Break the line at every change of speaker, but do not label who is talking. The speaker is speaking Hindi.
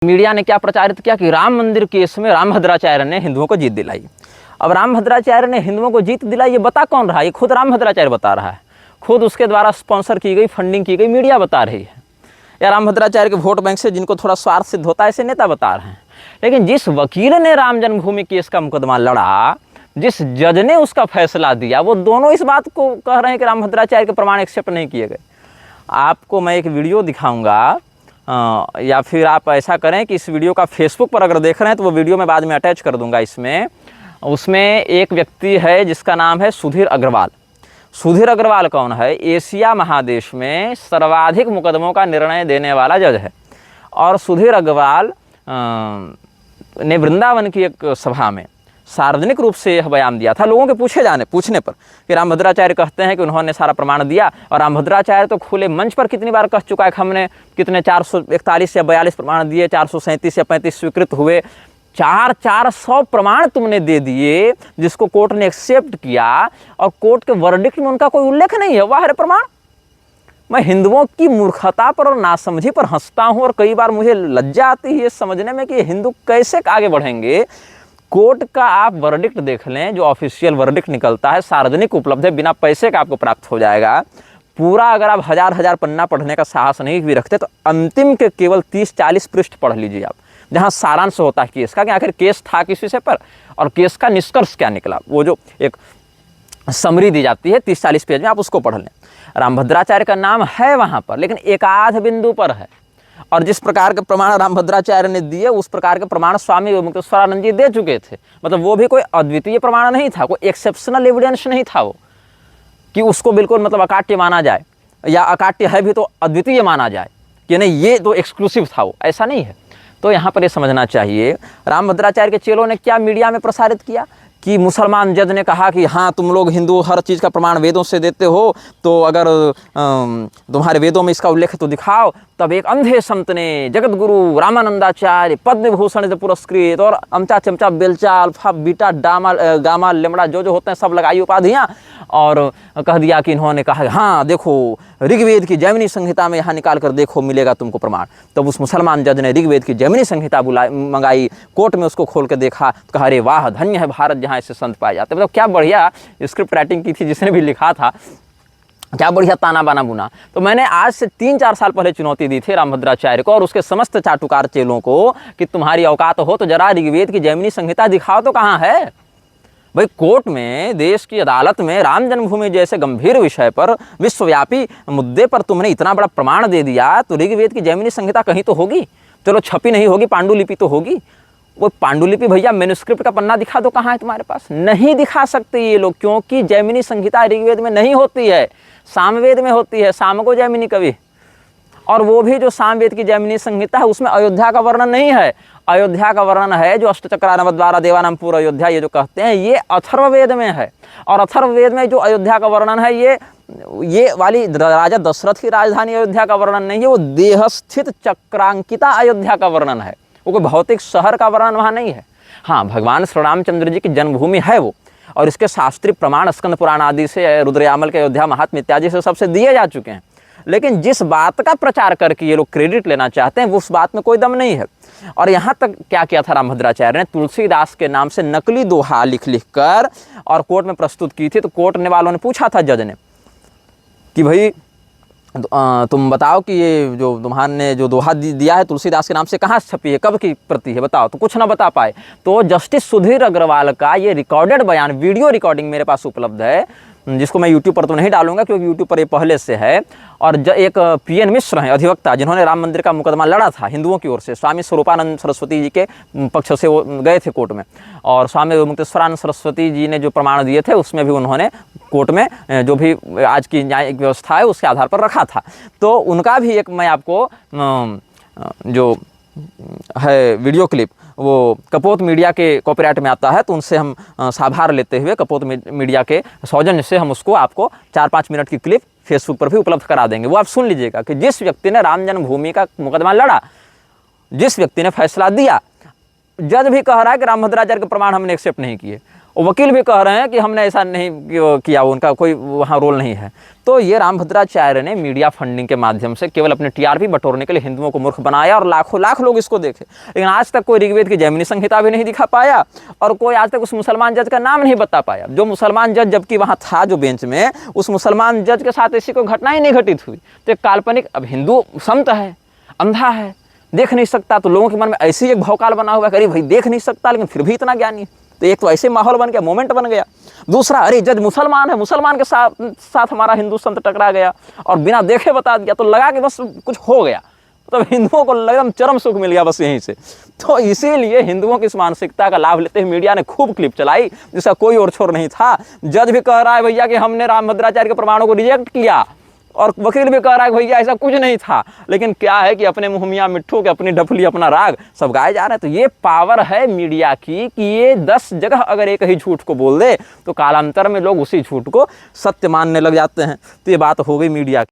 मीडिया ने क्या प्रचारित किया कि राम मंदिर केस में रामभद्राचार्य ने हिंदुओं को जीत दिलाई। अब रामभद्राचार्य ने हिंदुओं को जीत दिलाई, ये बता कौन रहा है? ये खुद रामभद्राचार्य बता रहा है, खुद उसके द्वारा स्पॉन्सर की गई, फंडिंग की गई मीडिया बता रही है। या रामभद्राचार्य के वोट बैंक से जिनको थोड़ा स्वार्थ सिद्ध होता है ऐसे नेता बता रहे हैं। लेकिन जिस वकील ने राम जन्मभूमि केस का मुकदमा लड़ा, जिस जज ने उसका फैसला दिया, वो दोनों इस बात को कह रहे हैं कि रामभद्राचार्य के प्रमाण एक्सेप्ट नहीं किए गए। आपको मैं एक वीडियो दिखाऊंगा, या फिर आप ऐसा करें कि इस वीडियो का फेसबुक पर अगर देख रहे हैं तो वो वीडियो मैं बाद में अटैच कर दूंगा इसमें। उसमें एक व्यक्ति है जिसका नाम है सुधीर अग्रवाल। सुधीर अग्रवाल कौन है? एशिया महादेश में सर्वाधिक मुकदमों का निर्णय देने वाला जज है। और सुधीर अग्रवाल ने वृंदावन की एक सभा में सार्वजनिक रूप से यह बयान दिया था, लोगों के पूछने पर कि रामभद्राचार्य कहते हैं कि उन्होंने सारा प्रमाण दिया। और रामभद्राचार्य तो खुले मंच पर कितनी बार कह चुका है कि हमने कितने 441 या 42 प्रमाण दिए, 437 या 35 स्वीकृत हुए, 400 प्रमाण तुमने दे दिए जिसको कोर्ट ने एक्सेप्ट किया, और कोर्ट के वर्डिक्ट में उनका कोई उल्लेख नहीं है। वाह रे प्रमाण! मैं हिंदुओं की मूर्खता पर और नासमझी पर हंसता हूँ, और कई बार मुझे लज्जा आती है ये समझने में कि हिंदू कैसे आगे बढ़ेंगे। कोर्ट का आप वर्डिक्ट देख लें, जो ऑफिशियल वर्डिक्ट निकलता है, सार्वजनिक उपलब्ध है, बिना पैसे का आपको प्राप्त हो जाएगा पूरा। अगर आप हजार पन्ना पढ़ने का साहस नहीं भी रखते तो अंतिम के केवल 30-40 पृष्ठ पढ़ लीजिए आप, जहाँ सारांश होता है केस का कि आखिर केस था किस विषय पर और केस का निष्कर्ष क्या निकला। वो जो एक समरी दी जाती है 30-40 पेज में, आप उसको पढ़ लें। रामभद्राचार्य का नाम है वहाँ पर, लेकिन एक आध बिंदु पर है। और जिस प्रकार के प्रमाण रामभद्राचार्य ने दिए उस प्रकार के प्रमाण स्वामी मुक्तेश्वरानंद जी दे चुके थे। मतलब वो भी कोई अद्वितीय प्रमाण नहीं था, कोई एक्सेप्शनल एविडेंस नहीं था वो कि उसको बिल्कुल मतलब अकाट्य माना जाए, या अकाट्य है भी तो अद्वितीय माना जाए कि नहीं ये तो एक्सक्लूसिव था, वो ऐसा नहीं है। तो यहाँ पर ये समझना चाहिए रामभद्राचार्य के चेलों ने क्या मीडिया में प्रसारित किया कि मुसलमान जज ने कहा कि हाँ तुम लोग हिंदू हर चीज़ का प्रमाण वेदों से देते हो, तो अगर तुम्हारे वेदों में इसका उल्लेख है तो दिखाओ। तब एक अंधे संत ने जगत गुरु रामानंदाचार्य पद्म भूषण से पुरस्कृत और अमचा चमचा बेलचा अल्फा बीटा डामा गामा लेमड़ा जो होते हैं सब लगाई उपाधियाँ, और कह दिया कि इन्होंने कहा हाँ देखो ऋग्वेद की जैमिनी संहिता में यहाँ निकाल कर देखो मिलेगा तुमको प्रमाण। तब उस मुसलमान जज ने ऋग्वेद की जैमिनी संहिता मंगाई, कोर्ट में उसको खोल के देखा, कहा अरे वाह धन्य है भारत जहाँ ऐसे संत पाए जाते। मतलब क्या बढ़िया स्क्रिप्ट राइटिंग की थी जिसने भी लिखा था, क्या बढ़िया ताना बाना बुना। तो मैंने आज से 3-4 साल पहले चुनौती दी थी रामभद्राचार्य को और उसके समस्त चाटुकार चेलों को कि तुम्हारी औकात हो तो जरा ऋग्वेद की जैमिनी संहिता दिखाओ तो कहाँ है भाई। कोर्ट में, देश की अदालत में राम जन्मभूमि जैसे गंभीर विषय पर, विश्वव्यापी मुद्दे पर तुमने इतना बड़ा प्रमाण दे दिया, तो ऋग्वेद की जैमिनी संहिता कहीं तो होगी। चलो छपी नहीं होगी, पांडुलिपि तो होगी। वो पांडुलिपि भैया मैन्युस्क्रिप्ट का पन्ना दिखा दो, कहाँ है तुम्हारे पास? नहीं दिखा सकते ये लोग, क्योंकि जैमिनी संहिता ऋग्वेद में नहीं होती है, सामवेद में होती है, सामको जैमिनी कवि। और वो भी जो सामवेद की जैमिनी संहिता है उसमें अयोध्या का वर्णन नहीं है। अयोध्या का वर्णन है जो अष्टचक्रानवद्वारा देवानाम पूर्व अयोध्या ये जो कहते हैं, ये अथर्ववेद में है। और अथर्ववेद में जो अयोध्या का वर्णन है ये वाली राजा दशरथ की राजधानी अयोध्या का वर्णन नहीं है, वो देहस्थित चक्रांकिता अयोध्या का वर्णन है। वो कोई भौतिक शहर का वर्णन वहाँ नहीं है। हाँ, भगवान श्री रामचंद्र जी की जन्मभूमि है वो, और इसके शास्त्रीय प्रमाण स्कंद पुराण आदि से, रुद्रयामल के अयोध्या महात्म्य इत्यादि से सबसे दिए जा चुके हैं। लेकिन जिस बात का प्रचार करके ये लोग क्रेडिट लेना चाहते हैं वो उस बात में कोई दम नहीं है। और यहाँ तक क्या किया था रामभद्राचार्य ने, तुलसीदास के नाम से नकली दोहा लिख कर और कोर्ट में प्रस्तुत की थी। तो कोर्ट ने वालों ने पूछा था जज ने कि भाई तुम बताओ कि ये जो तुम्हारे जो दोहा दिया है तुलसीदास के नाम से कहाँ छपी है, कब की प्रति है, बताओ। तो कुछ ना बता पाए। तो जस्टिस सुधीर अग्रवाल का ये रिकॉर्डेड बयान, वीडियो रिकॉर्डिंग मेरे पास उपलब्ध है, जिसको मैं यूट्यूब पर तो नहीं डालूंगा क्योंकि यूट्यूब पर ये पहले से है। और एक पीएन मिश्र हैं अधिवक्ता, जिन्होंने राम मंदिर का मुकदमा लड़ा था हिंदुओं की ओर से, स्वामी स्वरूपानंद सरस्वती जी के पक्ष से वो गए थे कोर्ट में, और स्वामी मुक्तेश्वरानंद सरस्वती जी ने जो प्रमाण दिए थे उसमें भी उन्होंने कोर्ट में जो भी आज की न्यायिक व्यवस्था है उसके आधार पर रखा था। तो उनका भी एक मैं आपको जो है वीडियो क्लिप, वो कपोत मीडिया के कॉपीराइट में आता है, तो उनसे हम साभार लेते हुए कपोत मीडिया के सौजन्य से हम उसको आपको 4-5 मिनट की क्लिप फेसबुक पर भी उपलब्ध करा देंगे। वो आप सुन लीजिएगा कि जिस व्यक्ति ने राम जन्मभूमि का मुकदमा लड़ा, जिस व्यक्ति ने फैसला दिया, जज भी कह रहा है कि रामभद्राचार्य के प्रमाण हमने एक्सेप्ट नहीं किए, वकील भी कह रहे हैं कि हमने ऐसा नहीं किया, उनका कोई वहाँ रोल नहीं है। तो ये रामभद्राचार्य ने मीडिया फंडिंग के माध्यम से केवल अपने टीआरपी बटोरने के लिए हिंदुओं को मूर्ख बनाया और लाखों लाख लोग इसको देखे। लेकिन आज तक कोई ऋग्वेद की जैमिनी संहिता भी नहीं दिखा पाया और कोई आज तक उस मुसलमान जज का नाम नहीं बता पाया। जो मुसलमान जज जबकि वहाँ था जो बेंच में, उस मुसलमान जज के साथ ऐसी कोई घटना ही नहीं घटित हुई। तो एक काल्पनिक, अब हिंदू संत है, अंधा है, देख नहीं सकता, तो लोगों के मन में ऐसी एक भौकाल बना हुआ है, अरे भाई देख नहीं सकता लेकिन फिर भी इतना ज्ञानी। तो एक तो ऐसे माहौल बन गया, मोमेंट बन गया। दूसरा, अरे जज मुसलमान है, मुसलमान के साथ हमारा हिंदू संत टकरा गया और बिना देखे बता दिया, तो लगा कि बस कुछ हो गया, तब हिंदुओं को एकदम चरम सुख मिल गया बस यहीं से। तो इसीलिए हिंदुओं की इस मानसिकता का लाभ लेते हुए मीडिया ने खूब क्लिप चलाई, जिसका कोई और छोर नहीं था। जज भी कह रहा है भैया कि हमने रामभद्राचार्य के प्रमाणों को रिजेक्ट किया, और वकील भी कह रहा है भैया ऐसा कुछ नहीं था। लेकिन क्या है कि अपने मुँह मियाँ मिट्ठू के अपनी डफली अपना राग सब गाए जा रहे हैं। तो ये पावर है मीडिया की कि ये 10 जगह अगर एक ही झूठ को बोल दे तो कालांतर में लोग उसी झूठ को सत्य मानने लग जाते हैं। तो ये बात हो गई मीडिया की।